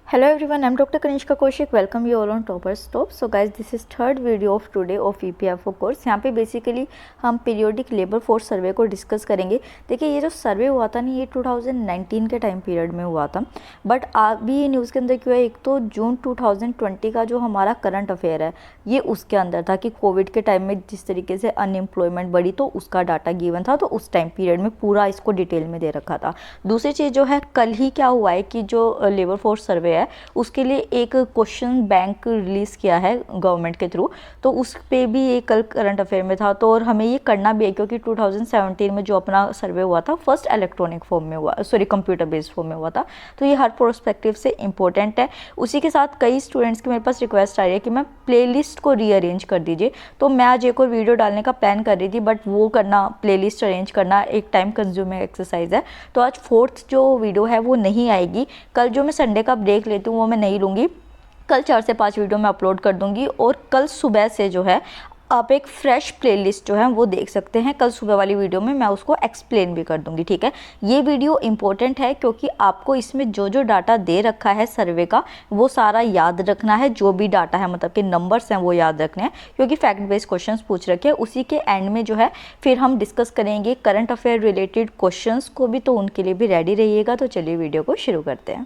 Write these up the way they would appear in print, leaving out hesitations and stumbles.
Hello everyone, I'm Dr. Kanishka Kaushik. Welcome you all on Toppers Top. So guys, this is third video of today of EPFO course. यहाँ पे basically हम periodic labour force survey को discuss करेंगे। देखिए ये जो सर्वे हुआ था ना, ये 2019 के टाइम पीरियड में हुआ था, बट अभी ये न्यूज़ के अंदर क्यों है, एक तो जून 2020 का जो हमारा करंट अफेयर है ये उसके अंदर था कि कोविड के टाइम में जिस तरीके से अनएम्प्लॉयमेंट बढ़ी तो उसका डाटा गिवन था, तो उस टाइम पीरियड में पूरा इसको डिटेल में दे रखा था। दूसरी चीज़ जो है, कल ही क्या हुआ है कि जो लेबर फोर्स सर्वे है उसके लिए एक क्वेश्चन बैंक रिलीज़ किया है गवर्नमेंट के थ्रू, तो उस पे भी ये कल करंट अफेयर में था। तो और हमें ये करना भी है क्योंकि 2017 में जो अपना सर्वे हुआ था फर्स्ट इलेक्ट्रॉनिक फॉर्म में हुआ, कंप्यूटर बेस्ड फॉर्म में हुआ था, तो ये हर प्रोस्पेक्टिव से इंपॉर्टेंट है। उसी के साथ कई स्टूडेंट्स की मेरे पास रिक्वेस्ट आ रही है कि मैं प्लेलिस्ट को रीअरेंज कर दीजिए, तो मैं आज एक और वीडियो डालने का प्लान कर रही थी, बट वो करना, प्लेलिस्ट अरेंज करना एक टाइम कंज्यूमिंग एक्सरसाइज है, तो आज फोर्थ जो वीडियो है वो नहीं आएगी। कल जो मैं संडे का ब्रेक लेती हूँ वो मैं नहीं लूँगी, कल 4 से 5 वीडियो मैं अपलोड कर दूँगी, और कल सुबह से जो है आप एक फ्रेश प्लेलिस्ट जो है वो देख सकते हैं। कल सुबह वाली वीडियो में मैं उसको एक्सप्लेन भी कर दूंगी, ठीक है। ये वीडियो इंपॉर्टेंट है क्योंकि आपको इसमें जो जो डाटा दे रखा है सर्वे का वो सारा याद रखना है, जो भी डाटा है मतलब कि नंबर्स हैं वो याद रखने हैं, क्योंकि फैक्ट बेस्ड क्वेश्चंस पूछ रखे हैं। उसी के एंड में जो है फिर हम डिस्कस करेंगे करंट अफेयर रिलेटेड क्वेश्चंस को भी, तो उनके लिए भी रेडी रहिएगा। तो चलिए वीडियो को शुरू करते हैं।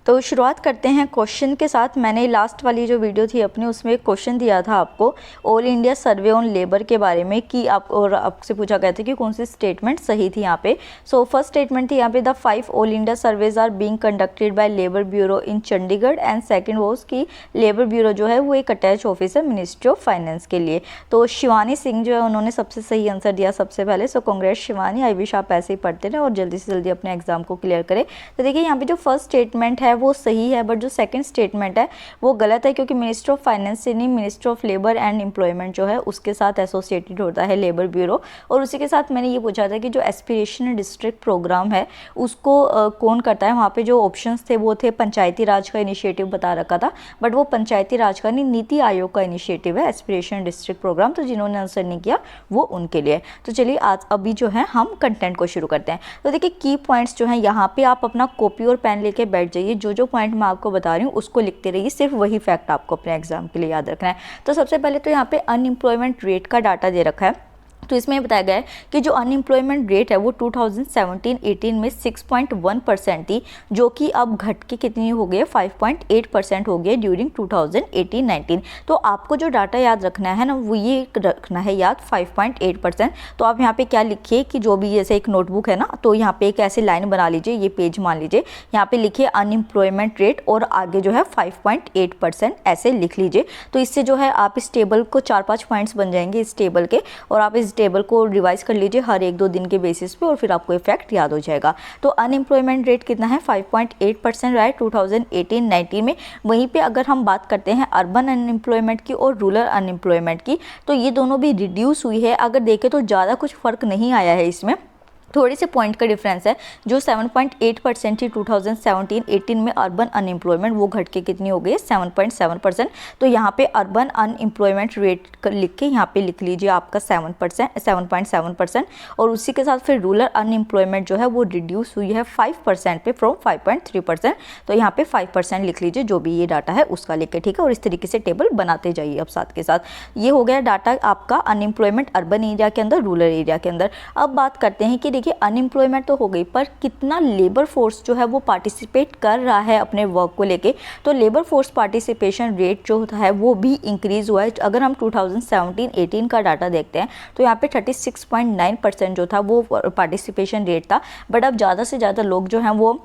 तो शुरुआत करते हैं क्वेश्चन के साथ। मैंने लास्ट वाली जो वीडियो थी अपनी उसमें एक क्वेश्चन दिया था आपको all India survey on labour के बारे में, कि आप और आपसे पूछा गया था कि कौन सी स्टेटमेंट सही थी यहाँ पे। सो फर्स्ट स्टेटमेंट थी यहाँ पे, the 5 all India surveys are being conducted by labour bureau in Chandigarh, and second was कि लेबर ब्यूरो जो है वो एक अटैच ऑफिस है मिनिस्ट्री ऑफ फाइनेंस के लिए। तो शिवानी सिंह जो है उन्होंने सबसे सही आंसर दिया सबसे पहले। सो कांग्रेस शिवानी, आई विश आप ऐसे ही पढ़ते रहे और जल्दी से जल्दी अपने एग्जाम को क्लियर करें। तो देखिए यहाँ पे जो फर्स्ट स्टेटमेंट है वो सही है, बट जो सेकंड स्टेटमेंट है वो गलत है, क्योंकि मिनिस्टर ऑफ फाइनेंस से नहीं, minister of labour and employment जो है उसके साथ एसोसिएटेड होता है लेबर ब्यूरो। और उसी के साथ मैंने ये पूछा था कि जो एस्पिरेशनल डिस्ट्रिक्ट प्रोग्राम है उसको कौन करता है। वहाँ पे जो ऑप्शंस थे वो थे पंचायती राज का इनिशिएटिव बता रखा था, बट वो पंचायती राज का नहीं, नीति आयोग का इनिशिएटिव है एस्पिरेशनल डिस्ट्रिक्ट प्रोग्राम। तो जिन्होंने आंसर नहीं किया वो उनके लिए। तो चलिए आज अभी जो है हम कंटेंट को शुरू करते हैं। तो देखिए की पॉइंट्स जो हैं यहाँ पे आप अपना कॉपी और पेन लेके बैठ जाइए, जो जो पॉइंट मैं आपको बता रही हूँ उसको लिखते रहिए, सिर्फ वही फैक्ट आपको अपने एग्जाम के लिए याद रखना है। तो सबसे पहले तो यहाँ पे अनएम्प्लॉयमेंट रेट का डाटा दे रखा है। तो इसमें बताया गया है कि जो अनएम्प्लॉयमेंट रेट है वो 2017-18 में 6.1% थी, जो कि अब घट के कितनी हो गई है, 5.8% हो गई ड्यूरिंग 2018-19। तो आपको जो डाटा याद रखना है ना वो ये रखना है याद, 5.8%। तो आप यहाँ पे क्या लिखिए कि जो भी, जैसे एक नोटबुक है ना, तो यहाँ पे एक ऐसी लाइन बना लीजिए, ये पेज मान लीजिए, यहाँ पे लिखिए अनएम्प्लॉयमेंट रेट और आगे जो है 5.8% ऐसे लिख लीजिए। तो इससे जो है आप इस टेबल को 4-5 पॉइंट्स बन जाएंगे इस टेबल के, और आप इस टेबल को रिवाइज कर लीजिए हर 1-2 दिन के बेसिस पे, और फिर आपको इफेक्ट याद हो जाएगा। तो अनएम्प्लॉयमेंट रेट कितना है, 5.8% रहा है 2018-19 में। वहीं पे अगर हम बात करते हैं अर्बन अनएम्प्लॉयमेंट की और रूरल अनएम्प्लॉयमेंट की, तो ये दोनों भी रिड्यूस हुई है। अगर देखें तो ज़्यादा कुछ फ़र्क नहीं आया है इसमें, थोड़े से पॉइंट का डिफरेंस है। जो 7.8% थी 2017-18 में अर्बन अनएम्प्लॉयमेंट, वो घट के कितनी हो गई है, 7.7%। तो यहाँ पे अर्बन अनएम्प्लॉयमेंट रेट लिख के यहाँ पे लिख लीजिए आपका 7.7%, और उसी के साथ फिर रूरल अनएम्प्लॉयमेंट जो है वो रिड्यूस हुई है 5% पे फ्रॉम 5.3%। तो यहाँ पे 5% लिख लीजिए जो भी ये डाटा है उसका लिख के, ठीक है। और इस तरीके से टेबल बनाते जाइए अब साथ के साथ। ये हो गया डाटा आपका अनएम्प्लॉयमेंट अर्बन एरिया के अंदर, रूरल एरिया के अंदर। अब बात करते हैं कि देखिए अनएम्प्लॉयमेंट तो हो गई, पर कितना लेबर फोर्स जो है वो पार्टिसिपेट कर रहा है अपने वर्क को लेके। तो लेबर फोर्स पार्टिसिपेशन रेट जो है वो भी इंक्रीज हुआ है। अगर हम 2017-18 का डाटा देखते हैं तो यहाँ पे 36.9% जो था वो पार्टिसिपेशन रेट था, बट अब ज़्यादा से ज़्यादा लोग जो हैं वो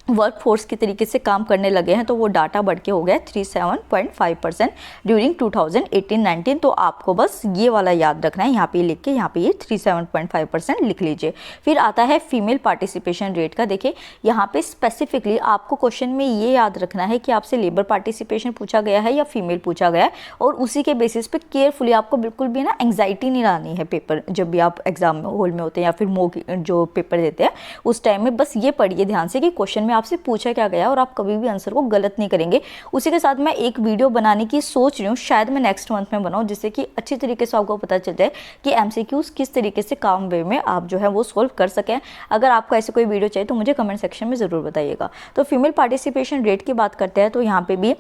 वर्क फोर्स की तरीके से काम करने लगे हैं, तो वो डाटा बढ़ के हो गया 37.5% ड्यूरिंग 2018-19। तो आपको बस ये वाला याद रखना है, यहाँ पे लिख के यहाँ पे ये 37.5% लिख लीजिए। फिर आता है फीमेल पार्टिसिपेशन रेट का। देखिए यहाँ पे स्पेसिफिकली आपको क्वेश्चन में ये याद रखना है कि आपसे लेबर पार्टिसिपेशन पूछा गया है या फीमेल पूछा गया है, और उसी के बेसिस पे केयरफुली आपको बिल्कुल भी ना एंग्जाइटी नहीं लानी है पेपर जब भी आप एग्जाम हॉल में होते हैं या फिर मॉक जो पेपर देते हैं उस टाइम में। बस ये पढ़िए ध्यान से कि क्वेश्चन में आपसे पूछा क्या गया और आप कभी भी आंसर को गलत नहीं करेंगे। उसी के साथ मैं एक वीडियो बनाने की सोच रही हूँ, शायद मैं नेक्स्ट मंथ में बनाऊँ, जिससे कि अच्छी तरीके से आपको पता चल जाए कि एमसीक्यूज किस तरीके से काम वे में आप जो है वो सोल्व कर सकें। अगर आपको ऐसे कोई वीडियो चाहिए तो मुझे कमेंट सेक्शन में ज़रूर बताइएगा। तो फीमेल पार्टिसिपेशन रेट की बात करते हैं तो यहाँ पे भी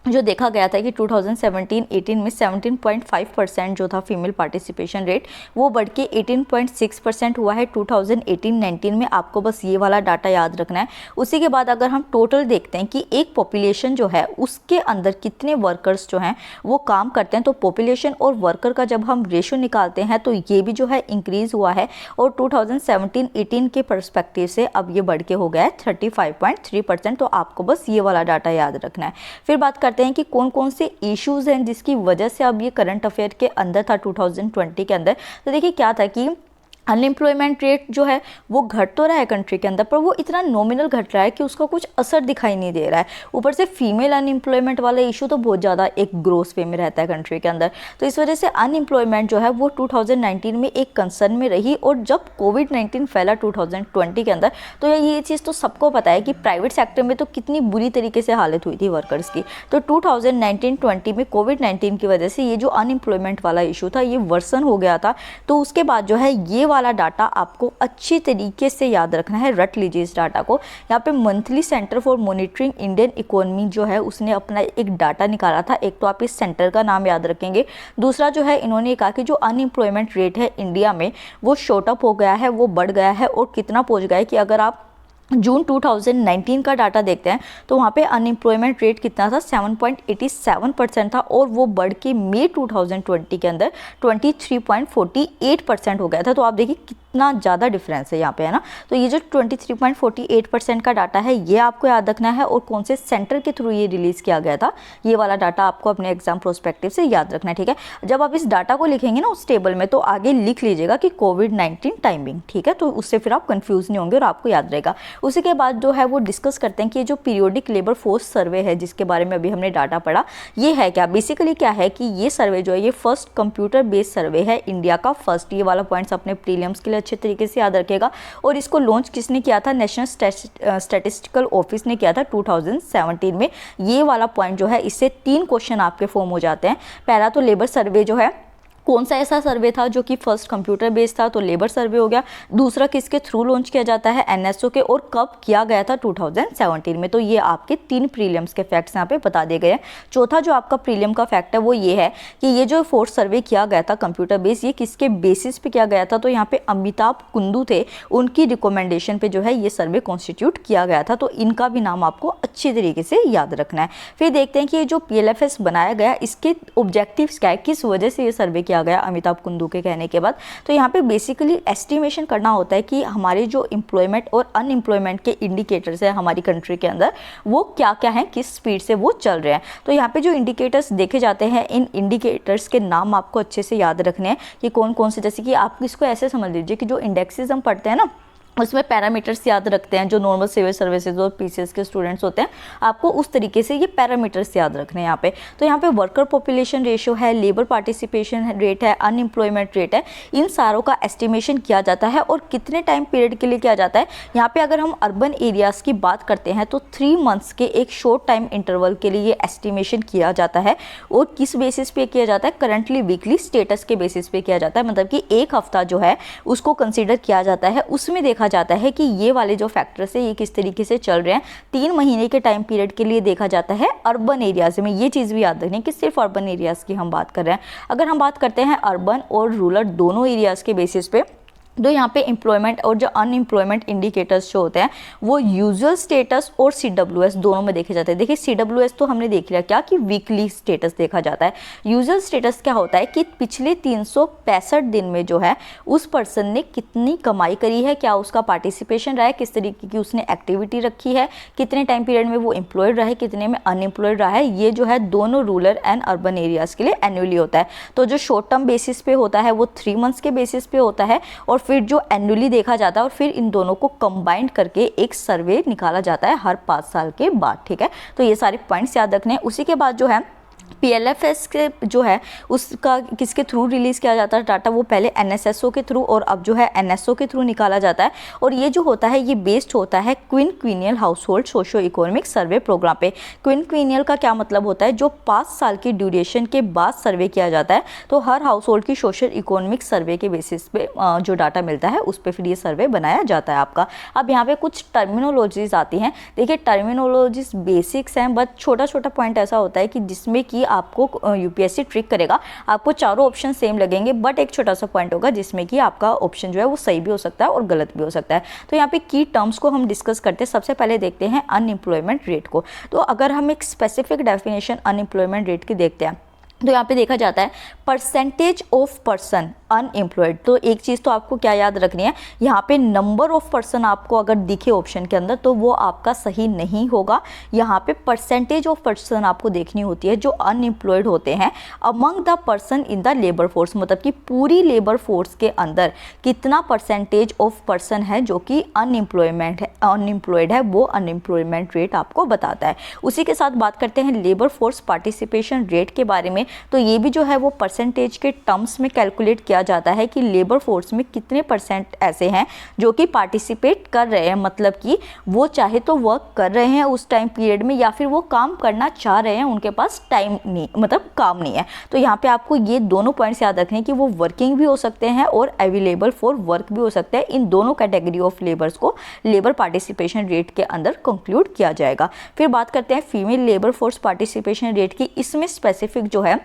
जो देखा गया था कि 2017-18 में 17.5% जो था फीमेल पार्टिसिपेशन रेट, वो बढ़ के 18.6% हुआ है 2018-19 में। आपको बस ये वाला डाटा याद रखना है। उसी के बाद अगर हम टोटल देखते हैं कि एक पॉपुलेशन जो है उसके अंदर कितने वर्कर्स जो हैं वो काम करते हैं, तो पॉपुलेशन और वर्कर का जब हम रेशो निकालते हैं तो ये भी जो है इंक्रीज़ हुआ है और 2017-18 के परस्पेक्टिव से अब ये बढ़ के हो गया है 35.3%। तो आपको बस ये वाला डाटा याद रखना है। फिर बात करते हैं कि कौन कौन से इश्यूज हैं जिसकी वजह से अब ये करंट अफेयर के अंदर था 2020 के अंदर। तो देखिए क्या था कि अनएम्प्लॉयमेंट रेट जो है वो घट तो रहा है कंट्री के अंदर, पर वो इतना नॉमिनल घट रहा है कि उसका कुछ असर दिखाई नहीं दे रहा है। ऊपर से फीमेल अनएम्प्लॉयमेंट वाला इशू तो बहुत ज़्यादा एक ग्रोथ वे में रहता है कंट्री के अंदर। तो इस वजह से अनएम्प्लॉयमेंट जो है वो 2019 में एक कंसर्न में रही। और जब कोविड-19 फैला 2020 के अंदर, तो ये चीज़ तो सबको पता है कि प्राइवेट सेक्टर में तो कितनी बुरी तरीके से हालत हुई थी वर्कर्स की। तो 2019-20 में कोविड-19 की वजह से ये जो अनएम्प्लॉयमेंट वाला इशू था ये वर्सन हो गया था। तो उसके बाद जो है ये वाला डाटा आपको अच्छी तरीके से याद रखना है, रट लीजिए इस डाटा को। यहाँ पे monthly centre for monitoring Indian economy जो है उसने अपना एक डाटा निकाला था। एक तो आप इस सेंटर का नाम याद रखेंगे, दूसरा जो है इन्होंने कहा कि जो अनएम्प्लॉयमेंट रेट है इंडिया में वो शॉर्ट अप हो गया है, वो बढ़ गया है और कितना पहुँच गया है कि अगर आप जून 2019 का डाटा देखते हैं तो वहाँ पे अनएम्प्लॉयमेंट रेट कितना था, 7.87% था और वो बढ़ के मई 2020 के अंदर 23.48% हो गया था। तो आप देखिए कितना ज़्यादा डिफरेंस है यहाँ पे, है ना। तो ये जो 23.48% का डाटा है ये आपको याद रखना है और कौन से सेंटर के थ्रू ये रिलीज़ किया गया था, ये वाला डाटा आपको अपने एग्जाम प्रोस्पेक्टिव से याद रखना है, ठीक है। जब आप इस डाटा को लिखेंगे ना उस टेबल में तो आगे लिख लीजिएगा कि कोविड-19 टाइमिंग, ठीक है। तो उससे फिर आप कन्फ्यूज़ नहीं होंगे और आपको याद रहेगा। उसी के बाद जो है वो डिस्कस करते हैं कि ये जो पीरियोडिक लेबर फोर्स सर्वे है जिसके बारे में अभी हमने डाटा पढ़ा, ये है क्या, बेसिकली क्या है कि ये सर्वे जो है ये फर्स्ट कंप्यूटर बेस्ड सर्वे है इंडिया का, फर्स्ट। ये वाला पॉइंट्स अपने प्रीलिम्स के लिए अच्छे तरीके से याद रखेगा। और इसको लॉन्च किसने किया था, नेशनल स्टैटिस्टिकल ऑफिस ने किया था 2017 में। ये वाला पॉइंट जो है इससे 3 क्वेश्चन आपके फॉर्म हो जाते हैं। पहला तो लेबर सर्वे जो है कौन सा ऐसा सर्वे था जो कि फर्स्ट कंप्यूटर बेस्ड था, तो लेबर सर्वे हो गया। दूसरा किसके थ्रू लॉन्च किया जाता है, एनएसओ के, और कब किया गया था 2017 में। तो ये आपके 3 प्रीलिम्स के फैक्ट्स यहाँ पे बता दिए गए हैं। चौथा जो आपका प्रीलिम का फैक्ट है वो ये है कि ये जो फोर्थ सर्वे किया गया था कंप्यूटर बेस्ड, ये किसके बेसिस पे किया गया था, तो यहाँ पे अमिताभ कुंदू थे, उनकी रिकमेंडेशन पे जो है ये सर्वे कॉन्स्टिट्यूट किया गया था। तो इनका भी नाम आपको अच्छी तरीके से याद रखना है। फिर देखते हैं कि ये जो PLFS बनाया गया इसके ऑब्जेक्टिव्स क्या है, किस वजह से ये सर्वे किया गया अमिताभ कुंदू के कहने के बाद। तो यहाँ पे बेसिकली एस्टिमेशन करना होता है कि हमारे जो एम्प्लॉयमेंट और अनएम्प्लॉयमेंट के इंडिकेटर्स है हमारी कंट्री के अंदर वो क्या क्या हैं, किस स्पीड से वो चल रहे हैं। तो यहाँ पे जो इंडिकेटर्स देखे जाते हैं, इन इंडिकेटर्स के नाम आपको अच्छे से याद रखने हैं कि कौन कौन से, जैसे कि आप इसको ऐसे समझ लीजिए कि जो इंडेक्सेस हम पढ़ते हैं ना उसमें पैरामीटर्स याद रखते हैं, जो नॉर्मल सिविल सर्विसेज और पीसीएस के स्टूडेंट्स होते हैं, आपको उस तरीके से ये पैरामीटर्स याद रखने हैं यहाँ पे। तो यहाँ पे वर्कर पॉपुलेशन रेशियो है, लेबर पार्टिसिपेशन रेट है, अनएम्प्लॉयमेंट रेट है, इन सारों का एस्टिमेशन किया जाता है और कितने टाइम पीरियड के लिए किया जाता है। यहाँ पे अगर हम अर्बन एरियाज़ की बात करते हैं तो 3 मंथ्स के एक शॉर्ट टाइम इंटरवल के लिए ये एस्टिमेशन किया जाता है। और किस बेसिस पे किया जाता है, करंटली वीकली स्टेटस के बेसिस पे किया जाता है, मतलब कि एक हफ्ता जो है उसको कंसिडर किया जाता है। उसमें देखा जाता है कि ये वाले जो फैक्टर्स है ये किस तरीके से चल रहे हैं। 3 महीने के टाइम पीरियड के लिए देखा जाता है अर्बन एरियाज में। ये चीज़ भी याद रखनी है कि सिर्फ अर्बन एरियाज़ की हम बात कर रहे हैं। अगर हम बात करते हैं अर्बन और रूरल दोनों एरियाज़ के बेसिस पे, तो यहाँ पे एम्प्लॉयमेंट और जो अनएम्प्लॉयमेंट इंडिकेटर्स जो होते हैं वो यूजुअल स्टेटस और CWS दोनों में देखे जाते हैं। देखिए CWS तो हमने देख लिया क्या कि वीकली स्टेटस देखा जाता है। यूजुअल स्टेटस क्या होता है कि पिछले 365 दिन में जो है उस पर्सन ने कितनी कमाई करी है, क्या उसका पार्टिसिपेशन रहा है, किस तरीके की उसने एक्टिविटी रखी है, कितने टाइम पीरियड में वो एम्प्लॉयड रहा है, कितने में अनएम्प्लॉयड रहा है। ये जो है दोनों रूरल एंड अर्बन एरियाज़ के लिए एनुअली होता है। तो जो शॉर्ट टर्म बेसिस पे होता है वो 3 मंथ्स के बेसिस पे होता है और फिर जो एनुअली देखा जाता है और फिर इन दोनों को कंबाइंड करके एक सर्वे निकाला जाता है हर 5 साल के बाद, ठीक है। तो ये सारे पॉइंट्स याद रखने हैं। उसी के बाद जो है PLFS के जो है उसका किसके थ्रू रिलीज़ किया जाता है डाटा, वो पहले NSSO के थ्रू और अब जो है NSO के थ्रू निकाला जाता है। और ये जो होता है ये बेस्ड होता है quinquennial household socio economic survey programme पे। क्विनक्विनियल का क्या मतलब होता है, जो 5 साल की ड्यूरेशन के बाद सर्वे किया जाता है, तो हर हाउस होल्ड की सोशल इकोनॉमिक सर्वे के बेसिस पे जो डाटा मिलता है उस पर फिर ये सर्वे बनाया जाता है आपका। अब यहाँ पे कुछ टर्मिनोलॉजीज आती हैं। देखिए टर्मिनोलॉजीज बेसिक्स हैं, बट छोटा छोटा पॉइंट ऐसा होता है कि जिसमें कि आपको यूपीएससी ट्रिक करेगा। आपको चारों ऑप्शन सेम लगेंगे, बट एक छोटा सा पॉइंट होगा जिसमें कि आपका ऑप्शन जो है वो सही भी हो सकता है और गलत भी हो सकता है। तो यहाँ पे की टर्म्स को हम डिस्कस करते हैं। सबसे पहले देखते हैं अनएम्प्लॉयमेंट रेट को। तो अगर हम एक स्पेसिफिक डेफिनेशन अनएम्प्लॉयमेंट रेट की देखते हैं तो यहाँ पे देखा जाता है परसेंटेज ऑफ पर्सन अनएम्प्लॉयड। तो एक चीज़ तो आपको क्या याद रखनी है, यहाँ पे नंबर ऑफ पर्सन आपको अगर दिखे ऑप्शन के अंदर तो वो आपका सही नहीं होगा। यहाँ पे परसेंटेज ऑफ पर्सन आपको देखनी होती है जो अनएम्प्लॉयड होते हैं among the person in the labour force, मतलब कि पूरी लेबर फोर्स के अंदर कितना परसेंटेज ऑफ पर्सन है जो कि अनएम्प्लॉयड है, वो अनएम्प्लॉयमेंट रेट आपको बताता है। उसी के साथ बात करते हैं लेबर फोर्स पार्टिसिपेशन रेट के बारे में। तो ये भी जो है वो परसेंटेज के टर्म्स में कैलकुलेट किया जाता है कि लेबर फोर्स में कितने परसेंट ऐसे हैं जो कि पार्टिसिपेट कर रहे हैं, मतलब कि वो चाहे तो वर्क कर रहे हैं उस टाइम पीरियड में या फिर वो काम करना चाह रहे हैं, उनके पास टाइम नहीं, मतलब काम नहीं है। तो यहाँ पे आपको ये दोनों पॉइंट्स याद रखने कि वो वर्किंग भी हो सकते हैं और अवेलेबल फॉर वर्क भी हो सकते हैं। इन दोनों कैटेगरी ऑफ लेबर्स को लेबर पार्टिसिपेशन रेट के अंदर कंक्लूड किया जाएगा। फिर बात करते हैं female labour force participation rate की। इसमें स्पेसिफिक जो है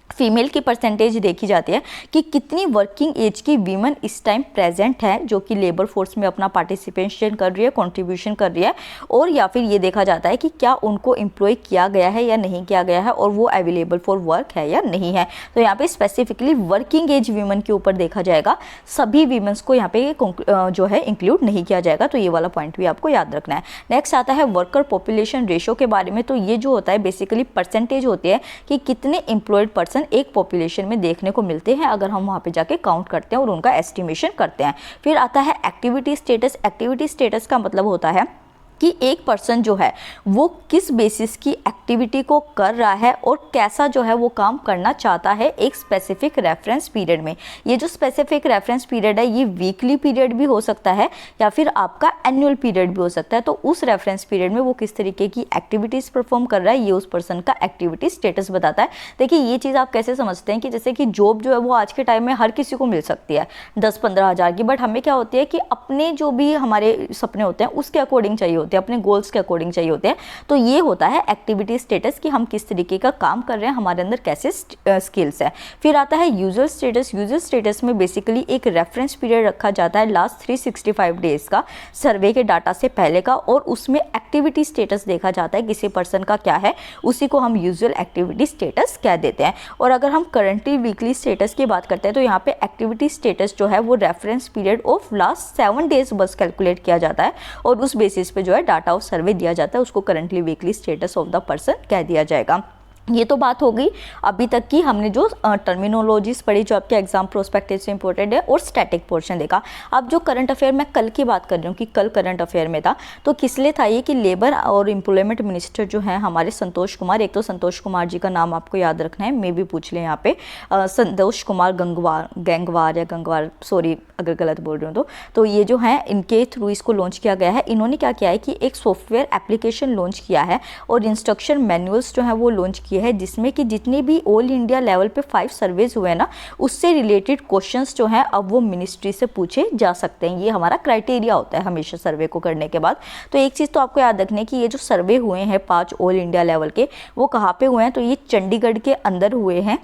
फीमेल की परसेंटेज देखी जाती है कि कितनी वर्किंग एज की वीमेन इस टाइम प्रेजेंट है जो कि लेबर फोर्स में अपना पार्टिसिपेशन कर रही है, कंट्रीब्यूशन कर रही है, और या फिर ये देखा जाता है कि क्या उनको एम्प्लॉय किया गया है या नहीं किया गया है और वो अवेलेबल फॉर वर्क है या नहीं है। तो यहाँ पे स्पेसिफिकली वर्किंग एज वीमेन के ऊपर देखा जाएगा, सभी वीमेंस को यहाँ पे जो है इंक्लूड नहीं किया जाएगा। तो ये वाला पॉइंट भी आपको याद रखना है। नेक्स्ट आता है वर्कर पॉपुलेशन रेशो के बारे में। तो ये जो होता है बेसिकली परसेंटेज होती है कि कितने एम्प्लॉयड पर्सन एक पॉपुलेशन में देखने को मिलते हैं अगर हम वहाँ पे जाके काउंट करते हैं और उनका एस्टिमेशन करते हैं। फिर आता है एक्टिविटी स्टेटस। एक्टिविटी स्टेटस का मतलब होता है कि एक पर्सन जो है वो किस बेसिस की एक्टिविटी को कर रहा है और कैसा जो है वो काम करना चाहता है एक स्पेसिफिक रेफरेंस पीरियड में। ये जो स्पेसिफिक रेफरेंस पीरियड है ये वीकली पीरियड भी हो सकता है या फिर आपका एनुअल पीरियड भी हो सकता है। तो उस रेफरेंस पीरियड में वो किस तरीके की एक्टिविटीज़ परफॉर्म कर रहा है ये उस पर्सन का एक्टिविटी स्टेटस बताता है। देखिए ये चीज़ आप कैसे समझते हैं कि जैसे कि जॉब जो है वो आज के टाइम में हर किसी को मिल सकती है 10-15 हज़ार की, बट हमें क्या होती है कि अपने जो भी हमारे सपने होते हैं उसके अकॉर्डिंग चाहिए होते हैं, अपने गोल्स के अकॉर्डिंग चाहिए होते हैं। तो ये होता है एक्टिविटी स्टेटस कि हम किस तरीके का काम कर रहे हैं, हमारे अंदर कैसे स्किल्स है। फिर आता है यूजर स्टेटस। यूजर स्टेटस में बेसिकली एक रेफरेंस पीरियड रखा जाता है लास्ट 365 डेज का सर्वे के डाटा से पहले का, और उसमें एक्टिविटी स्टेटस देखा जाता है किसी पर्सन का क्या है, उसी को हम यूजुअल एक्टिविटी स्टेटस कह देते हैं। और अगर हम करंटली वीकली स्टेटस की बात करते हैं तो यहाँ पे एक्टिविटी स्टेटस जो है वो reference period of last 7 days बस कैलकुलेट किया जाता है और उस बेसिस पे जो है डाटा ऑफ सर्वे दिया जाता है, उसको currently weekly status of the person कह दिया जाएगा। ये तो बात हो गई अभी तक की, हमने जो टर्मिनोलॉजीज पढ़ी जो आपके एग्जाम प्रोस्पेक्टिव से इंपॉर्टेंट है और स्टैटिक पोर्शन देखा। अब जो करंट अफेयर मैं कल की बात कर रही हूँ कि कल करंट अफेयर में था, तो किस लिए था ये कि लेबर और एम्प्लॉयमेंट मिनिस्टर जो है हमारे संतोष कुमार, एक तो संतोष कुमार जी का नाम आपको याद रखना है, मे भी पूछ लें यहाँ पे, संतोष कुमार गंगवार सॉरी अगर गलत बोल रही हूँ तो ये जो है इनके थ्रू इसको लॉन्च किया गया है। इन्होंने क्या किया है कि एक सॉफ्टवेयर एप्लीकेशन लॉन्च किया है और इंस्ट्रक्शन मैनुअल्स जो है वो लॉन्च किए हैं, जिसमें कि जितने भी ऑल इंडिया लेवल पे 5 सर्वेज हुए हैं ना, उससे रिलेटेड क्वेश्चंस जो हैं अब वो मिनिस्ट्री से पूछे जा सकते हैं। ये हमारा क्राइटेरिया होता है हमेशा सर्वे को करने के बाद। तो एक चीज़ तो आपको याद रखनी है कि ये जो सर्वे हुए हैं 5 ऑल इंडिया लेवल के, वो कहाँ पे हुए हैं, तो ये चंडीगढ़ के अंदर हुए हैं,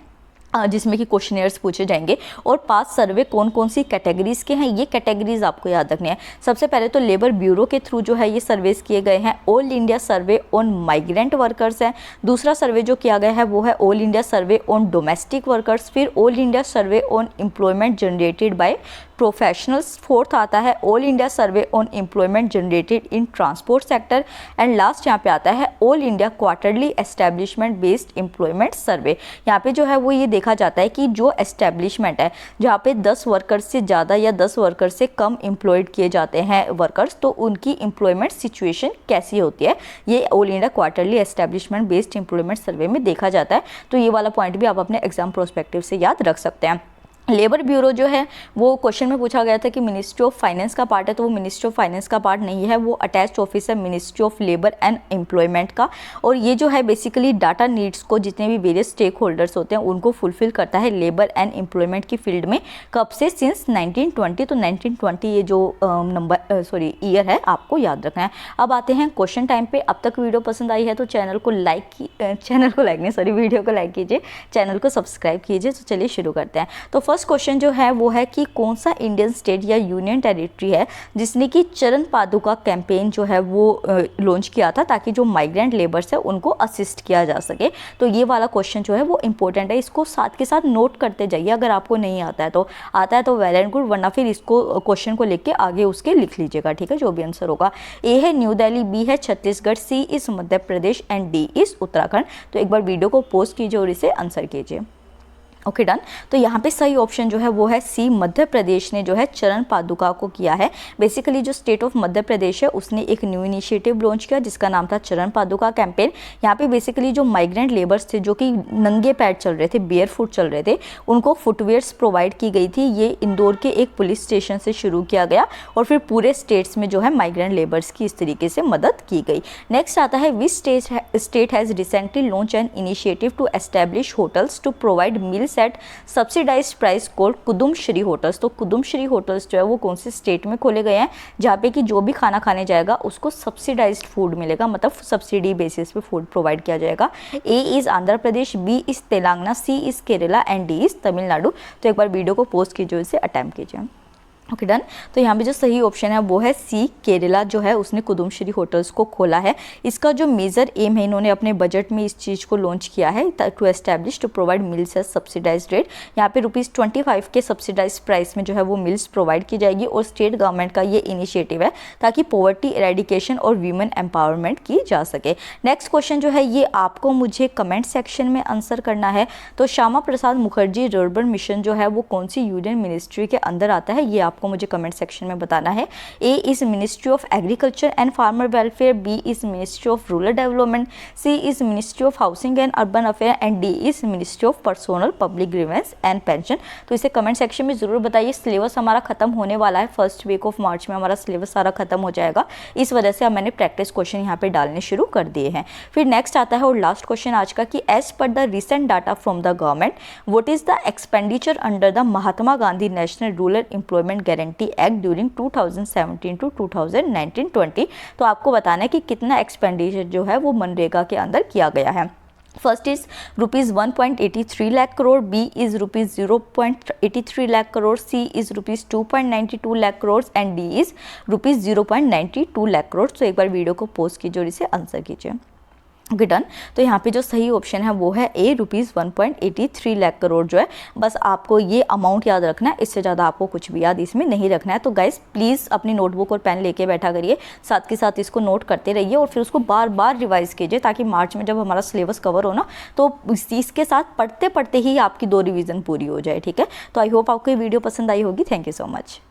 जिसमें कि क्वेश्चनेयर्स पूछे जाएंगे। और 5 सर्वे कौन कौन सी कैटेगरीज के हैं, ये कैटेगरीज आपको याद रखनी है। सबसे पहले तो लेबर ब्यूरो के थ्रू जो है ये सर्वेस किए गए हैं, all India survey on migrant workers है। दूसरा सर्वे जो किया गया है वो है all India survey on domestic workers. फिर all India survey on employment generated by professionals, fourth आता है all India survey on employment generated in transport sector, and last यहाँ पे आता है all India quarterly establishment based employment survey. यहाँ पे जो है वो ये देखा जाता है कि जो एस्टेब्लिशमेंट है जहाँ पे 10 वर्कर्स से ज़्यादा या 10 वर्कर्स से कम एम्प्लॉयड किए जाते हैं वर्कर्स, तो उनकी एम्प्लॉयमेंट सिचुएशन कैसी होती है, ये all India quarterly establishment based employment survey में देखा जाता है। तो ये वाला पॉइंट भी आप अपने एग्जाम प्रोस्पेक्टिव से याद रख सकते हैं। लेबर ब्यूरो जो है वो क्वेश्चन में पूछा गया था कि मिनिस्ट्री ऑफ फाइनेंस का पार्ट है, तो वो मिनिस्ट्री ऑफ फाइनेंस का पार्ट नहीं है, वो अटैच्ड ऑफिस है ministry of labour and employment का। और ये जो है बेसिकली डाटा नीड्स को जितने भी वेरियस स्टेक होल्डर्स होते हैं उनको फुलफिल करता है लेबर एंड एम्प्लॉयमेंट की फील्ड में। कब से? सिंस 1920। तो 1920 ये जो ईयर है आपको याद रखना है। अब आते हैं क्वेश्चन टाइम पे। अब तक वीडियो पसंद आई है तो वीडियो को लाइक कीजिए, चैनल को सब्सक्राइब कीजिए। तो चलिए शुरू करते हैं। तो फर्स्ट क्वेश्चन जो है वो है कि कौन सा इंडियन स्टेट या यूनियन टेरिटरी है जिसने कि चरण पादुका कैंपेन जो है वो लॉन्च किया था ताकि जो माइग्रेंट लेबर्स है उनको असिस्ट किया जा सके। तो ये वाला क्वेश्चन जो है वो इंपॉर्टेंट है, इसको साथ के साथ नोट करते जाइए। अगर आपको नहीं आता है तो वेल एंड गुड, वरना फिर इसको क्वेश्चन को लिख के आगे उसके लिख लीजिएगा, ठीक है, जो भी आंसर होगा। ए है न्यू दिल्ली, बी है Chhattisgarh, C is Madhya Pradesh and D is Uttarakhand. तो एक बार वीडियो को पॉज कीजिए और इसे आंसर कीजिए। Okay done. तो यहाँ पे सही ऑप्शन जो है वो है सी, मध्य प्रदेश ने जो है चरण पादुका को किया है। बेसिकली जो स्टेट ऑफ मध्य प्रदेश है उसने एक न्यू इनिशिएटिव लॉन्च किया जिसका नाम था चरण पादुका कैंपेन। यहाँ पे बेसिकली जो माइग्रेंट लेबर्स थे जो कि नंगे पैर चल रहे थे, बेयर फुट चल रहे थे, उनको फुटवेयर्स प्रोवाइड की गई थी। ये इंदौर के एक पुलिस स्टेशन से शुरू किया गया और फिर पूरे स्टेट्स में जो है माइग्रेंट लेबर्स की इस तरीके से मदद की गई। नेक्स्ट आता है which state has recently launch an initiative to establish hotels to provide meals at subsidised price called Kudumbashree hotels. तो कुदुम श्री होटल्स जो है वो कौन से स्टेट में खोले गए हैं जहाँ पे कि जो भी खाना खाने जाएगा उसको सब्सिडाइज्ड फूड मिलेगा, मतलब सब्सिडी बेसिस पे फूड प्रोवाइड किया जाएगा। A is Andhra Pradesh, B is Telangana, C is Kerala and D is Tamil Nadu. तो एक बार वीडियो को पोस्ट कीजिए, इसे अटेम्प्ट कीजिए। Okay done. तो यहाँ पे जो सही ऑप्शन है वो है सी, केरला जो है उसने कुदुमश्री होटल्स को खोला है। इसका जो मेजर एम है, इन्होंने अपने बजट में इस चीज़ को लॉन्च किया है to establish to provide meals as subsidised rate. यहाँ पे ₹25 के सब्सिडाइज प्राइस में जो है वो मिल्स प्रोवाइड की जाएगी और स्टेट गवर्नमेंट का ये इनिशिएटिव है ताकि पॉवर्टी एरेडिकेशन और वीमेन एम्पावरमेंट की जा सके। नेक्स्ट क्वेश्चन जो है ये आपको मुझे कमेंट सेक्शन में आंसर करना है। तो श्यामा प्रसाद मुखर्जी रूरल मिशन जो है वो कौन सी यूनियन मिनिस्ट्री के अंदर आता है, ये आपको मुझे कमेंट सेक्शन में बताना है। A is ministry of agriculture and farmer welfare, B is ministry of rural development, C is ministry of housing and urban affair and D is ministry of personnel public grievance and pension. तो इसे comment section में जरूर बताइए। Syllabus हमारा खत्म होने वाला है, फर्स्ट वीक ऑफ मार्च में हमारा सिलेबस सारा खत्म हो जाएगा। इस वजह से अब मैंने प्रैक्टिस क्वेश्चन यहाँ पे डालने शुरू कर दिए हैं। फिर नेक्स्ट आता है और लास्ट क्वेश्चन आज का कि एज पर the recent data from the government what is the expenditure under the Mahatma Gandhi national rural employment guarantee act during 2017 to 2019-20। तो आपको बताना है कि कितना एक्सपेंडिचर जो है वो मनरेगा के अंदर किया गया है। First is ₹1.83 lakh crore, B is ₹0.83 lakh crore, C is ₹2.92 lakh crore and D is ₹0.92 lakh crore. तो एक बार वीडियो को पॉज कीजिए और इसे आंसर कीजिए। Okay done. तो यहाँ पे जो सही ऑप्शन है वो है ए, ₹1.83 लाख करोड़ जो है। बस आपको ये अमाउंट याद रखना है, इससे ज़्यादा आपको कुछ भी याद इसमें नहीं रखना है। तो गाइस प्लीज़ अपनी नोटबुक और पेन लेके बैठा करिए, साथ के साथ इसको नोट करते रहिए और फिर उसको बार बार रिवाइज कीजिए ताकि मार्च में जब हमारा सिलेबस कवर हो ना तो इसके साथ पढ़ते पढ़ते ही आपकी 2 रिवीजन पूरी हो जाए, ठीक है। तो आई होप आपको ये वीडियो पसंद आई होगी। Thank you so much.